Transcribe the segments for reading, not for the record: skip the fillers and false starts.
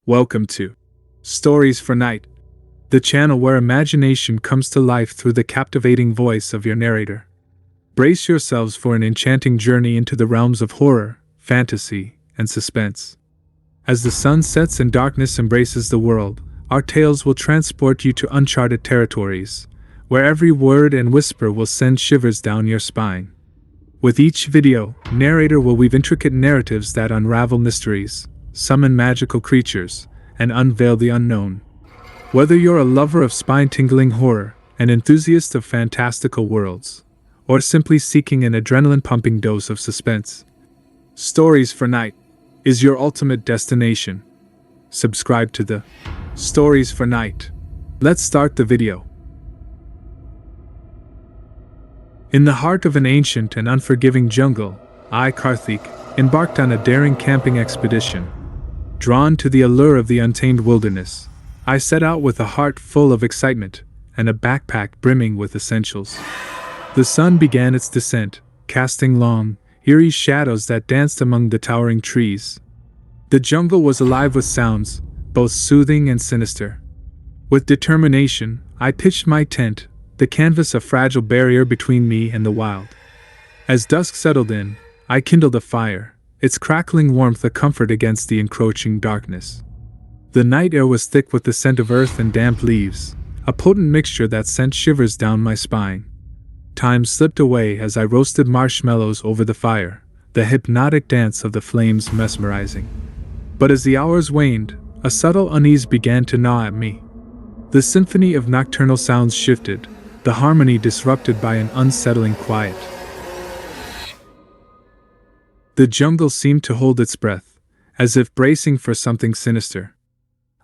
Welcome to Stories for Night, the channel where imagination comes to life through the captivating voice of your narrator. Brace yourselves for an enchanting journey into the realms of horror, fantasy, and suspense. As the sun sets and darkness embraces the world, our tales will transport you to uncharted territories, where every word and whisper will send shivers down your spine. With each video, narrator will weave intricate narratives that unravel mysteries, summon magical creatures, and unveil the unknown. Whether you're a lover of spine-tingling horror, an enthusiast of fantastical worlds, or simply seeking an adrenaline-pumping dose of suspense, Stories for Night is your ultimate destination. Subscribe to the Stories for Night. Let's start the video. In the heart of an ancient and unforgiving jungle, I, Karthik, embarked on a daring camping expedition. Drawn to the allure of the untamed wilderness, I set out with a heart full of excitement and a backpack brimming with essentials. The sun began its descent, casting long, eerie shadows that danced among the towering trees. The jungle was alive with sounds, both soothing and sinister. With determination, I pitched my tent, the canvas a fragile barrier between me and the wild. As dusk settled in, I kindled a fire, its crackling warmth a comfort against the encroaching darkness. The night air was thick with the scent of earth and damp leaves, a potent mixture that sent shivers down my spine. Time slipped away as I roasted marshmallows over the fire, the hypnotic dance of the flames mesmerizing. But as the hours waned, a subtle unease began to gnaw at me. The symphony of nocturnal sounds shifted, the harmony disrupted by an unsettling quiet. The jungle seemed to hold its breath, as if bracing for something sinister.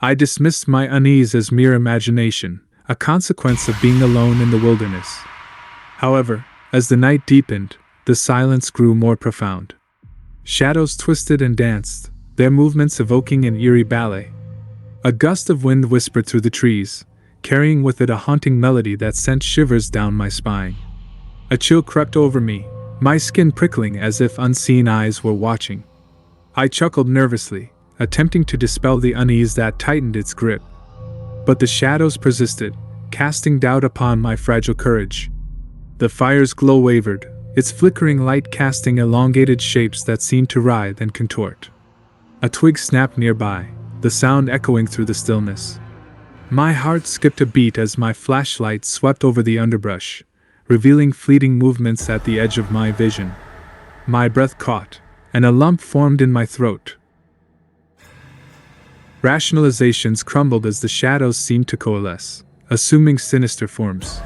I dismissed my unease as mere imagination, a consequence of being alone in the wilderness. However, as the night deepened, the silence grew more profound. Shadows twisted and danced, their movements evoking an eerie ballet. A gust of wind whispered through the trees, carrying with it a haunting melody that sent shivers down my spine. A chill crept over me, my skin prickling as if unseen eyes were watching. I chuckled nervously, attempting to dispel the unease that tightened its grip. But the shadows persisted, casting doubt upon my fragile courage. The fire's glow wavered, its flickering light casting elongated shapes that seemed to writhe and contort. A twig snapped nearby, the sound echoing through the stillness. My heart skipped a beat as my flashlight swept over the underbrush, revealing fleeting movements at the edge of my vision. My breath caught, and a lump formed in my throat. Rationalizations crumbled as the shadows seemed to coalesce, assuming sinister forms.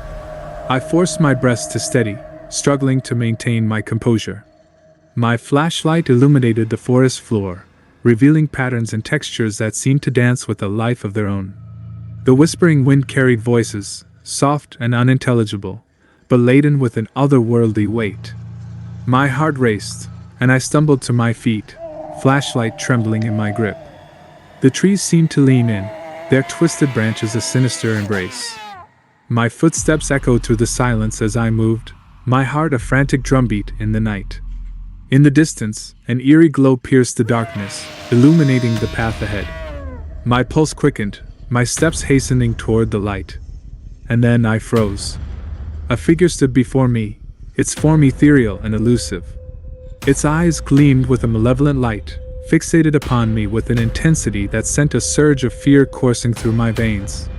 I forced my breast to steady, struggling to maintain my composure. My flashlight illuminated the forest floor, revealing patterns and textures that seemed to dance with a life of their own. The whispering wind carried voices, soft and unintelligible, but laden with an otherworldly weight. My heart raced, and I stumbled to my feet, flashlight trembling in my grip. The trees seemed to lean in, their twisted branches a sinister embrace. My footsteps echoed through the silence as I moved, my heart a frantic drumbeat in the night. In the distance, an eerie glow pierced the darkness, illuminating the path ahead. My pulse quickened, my steps hastening toward the light. And then I froze. A figure stood before me, its form ethereal and elusive. Its eyes gleamed with a malevolent light, fixated upon me with an intensity that sent a surge of fear coursing through my veins.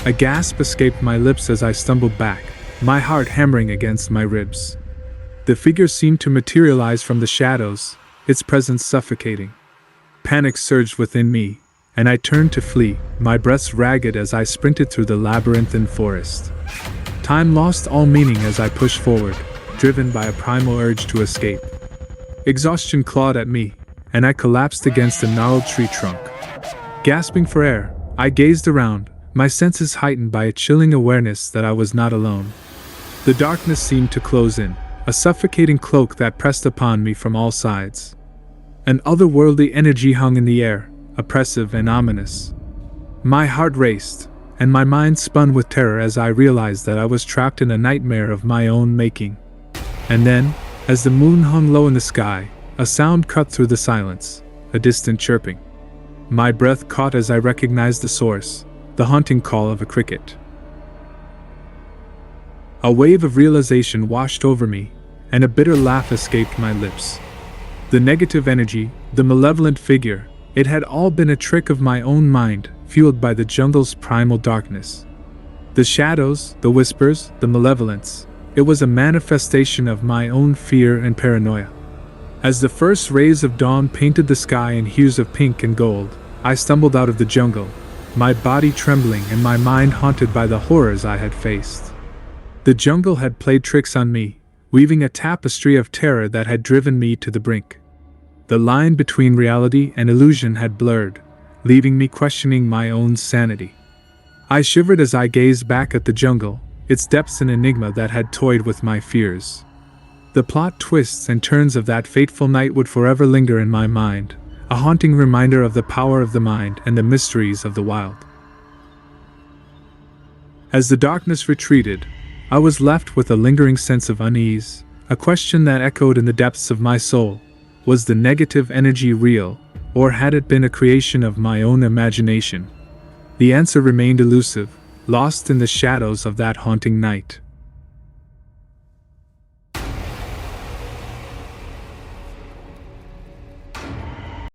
A gasp escaped my lips as I stumbled back, my heart hammering against my ribs. The figure seemed to materialize from the shadows, its presence suffocating. Panic surged within me, and I turned to flee, my breath ragged as I sprinted through the labyrinthine forest. Time lost all meaning as I pushed forward, driven by a primal urge to escape. Exhaustion clawed at me, and I collapsed against a gnarled tree trunk. Gasping for air, I gazed around, my senses heightened by a chilling awareness that I was not alone. The darkness seemed to close in, a suffocating cloak that pressed upon me from all sides. An otherworldly energy hung in the air, oppressive and ominous. My heart raced, and my mind spun with terror as I realized that I was trapped in a nightmare of my own making. And then, as the moon hung low in the sky, a sound cut through the silence, a distant chirping. My breath caught as I recognized the source, the haunting call of a cricket. A wave of realization washed over me, and a bitter laugh escaped my lips. The negative energy, the malevolent figure, it had all been a trick of my own mind, fueled by the jungle's primal darkness. The shadows, the whispers, the malevolence, it was a manifestation of my own fear and paranoia. As the first rays of dawn painted the sky in hues of pink and gold, I stumbled out of the jungle, my body trembling and my mind haunted by the horrors I had faced. The jungle had played tricks on me, weaving a tapestry of terror that had driven me to the brink. The line between reality and illusion had blurred, leaving me questioning my own sanity. I shivered as I gazed back at the jungle, its depths an enigma that had toyed with my fears. The plot twists and turns of that fateful night would forever linger in my mind, a haunting reminder of the power of the mind and the mysteries of the wild. As the darkness retreated, I was left with a lingering sense of unease, a question that echoed in the depths of my soul. Was the negative energy real, or had it been a creation of my own imagination? The answer remained elusive, lost in the shadows of that haunting night.